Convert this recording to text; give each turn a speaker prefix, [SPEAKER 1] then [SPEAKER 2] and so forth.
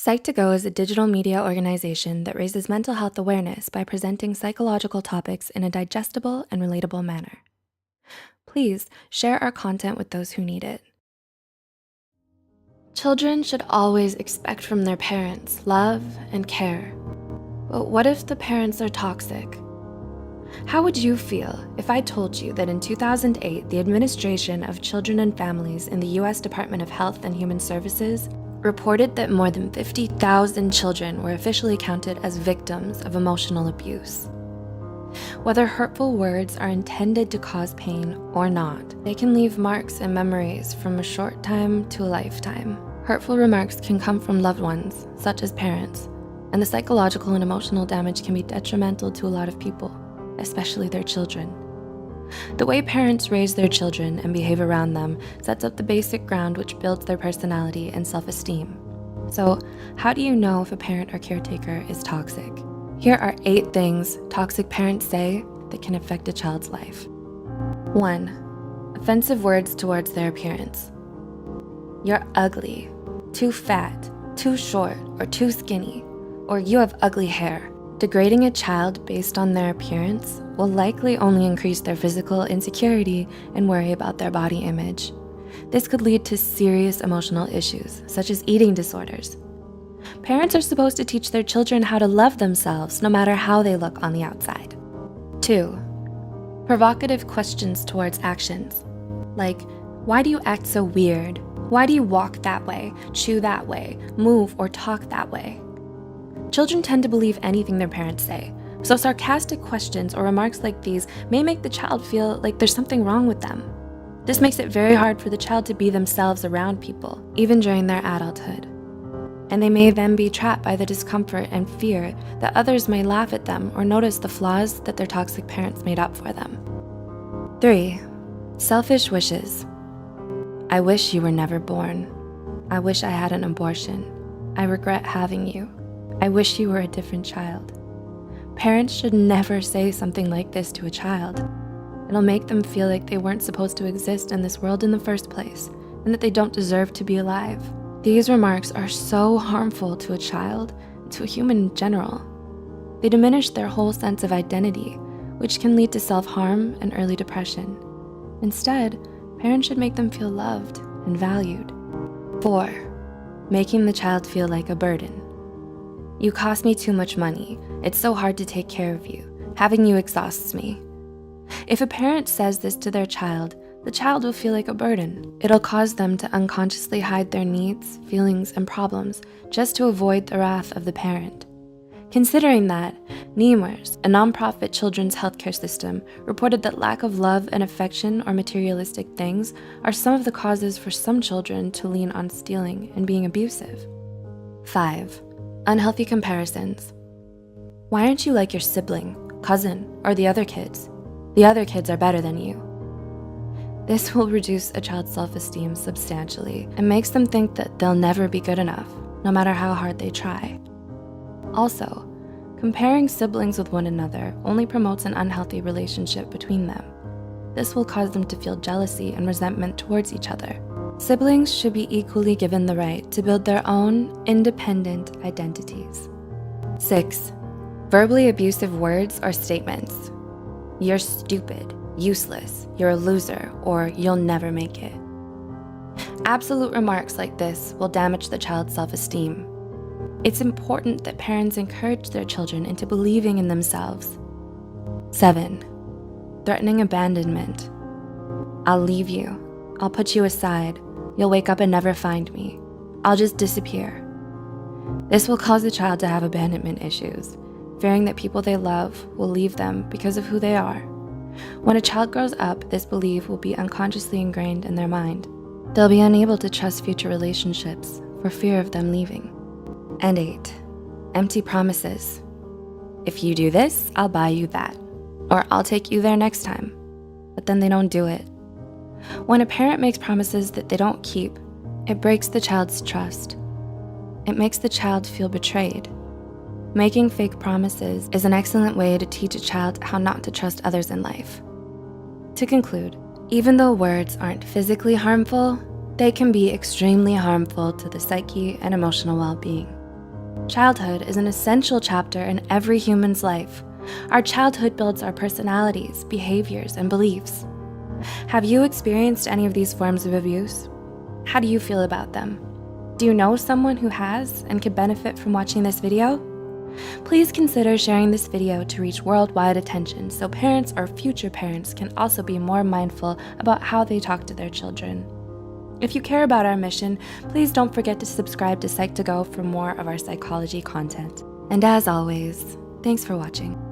[SPEAKER 1] Psych2Go is a digital media organization that raises mental health awareness by presenting psychological topics in a digestible and relatable manner. Please share our content with those who need it. Children should always expect from their parents love and care. But what if the parents are toxic? How would you feel if I told you that in 2008, the Administration of Children and Families in the US Department of Health and Human Services reported that more than 50,000 children were officially counted as victims of emotional abuse? Whether hurtful words are intended to cause pain or not, they can leave marks and memories from a short time to a lifetime. Hurtful remarks can come from loved ones, such as parents, and the psychological and emotional damage can be detrimental to a lot of people, especially their children. The way parents raise their children and behave around them sets up the basic ground which builds their personality and self-esteem. So, how do you know if a parent or caretaker is toxic? Here are 8 things toxic parents say that can affect a child's life. 1. Offensive words towards their appearance. You're ugly, too fat, too short, or too skinny, or you have ugly hair. Degrading a child based on their appearance will likely only increase their physical insecurity and worry about their body image. This could lead to serious emotional issues, such as eating disorders. Parents are supposed to teach their children how to love themselves no matter how they look on the outside. 2. Provocative questions towards actions, like, why do you act so weird? Why do you walk that way, chew that way, move or talk that way? Children tend to believe anything their parents say, so sarcastic questions or remarks like these may make the child feel like there's something wrong with them. This makes it very hard for the child to be themselves around people, even during their adulthood. And they may then be trapped by the discomfort and fear that others may laugh at them or notice the flaws that their toxic parents made up for them. 3. Selfish wishes. I wish you were never born. I wish I had an abortion. I regret having you. I wish you were a different child. Parents should never say something like this to a child. It'll make them feel like they weren't supposed to exist in this world in the first place, and that they don't deserve to be alive. These remarks are so harmful to a child, and to a human in general. They diminish their whole sense of identity, which can lead to self-harm and early depression. Instead, parents should make them feel loved and valued. 4. Making the child feel like a burden. You cost me too much money. It's so hard to take care of you. Having you exhausts me. If a parent says this to their child, the child will feel like a burden. It'll cause them to unconsciously hide their needs, feelings, and problems just to avoid the wrath of the parent. Considering that, NEMRS, a nonprofit children's healthcare system, reported that lack of love and affection or materialistic things are some of the causes for some children to lean on stealing and being abusive. 5. Unhealthy comparisons. Why aren't you like your sibling, cousin, or the other kids? The other kids are better than you. This will reduce a child's self-esteem substantially and makes them think that they'll never be good enough, no matter how hard they try. Also, comparing siblings with one another only promotes an unhealthy relationship between them. This will cause them to feel jealousy and resentment towards each other. Siblings should be equally given the right to build their own independent identities. 6. Verbally abusive words or statements. You're stupid, useless, you're a loser, or you'll never make it. Absolute remarks like this will damage the child's self-esteem. It's important that parents encourage their children into believing in themselves. 7. Threatening abandonment. I'll leave you. I'll put you aside. You'll wake up and never find me. I'll just disappear. This will cause the child to have abandonment issues, fearing that people they love will leave them because of who they are. When a child grows up, this belief will be unconsciously ingrained in their mind. They'll be unable to trust future relationships for fear of them leaving. And 8. Empty promises. If you do this, I'll buy you that, or I'll take you there next time. But then they don't do it. When a parent makes promises that they don't keep, it breaks the child's trust. It makes the child feel betrayed. Making fake promises is an excellent way to teach a child how not to trust others in life. To conclude, even though words aren't physically harmful, they can be extremely harmful to the psyche and emotional well-being. Childhood is an essential chapter in every human's life. Our childhood builds our personalities, behaviors, and beliefs. Have you experienced any of these forms of abuse? How do you feel about them? Do you know someone who has and could benefit from watching this video? Please consider sharing this video to reach worldwide attention so parents or future parents can also be more mindful about how they talk to their children. If you care about our mission, please don't forget to subscribe to Psych2Go for more of our psychology content. And as always, thanks for watching.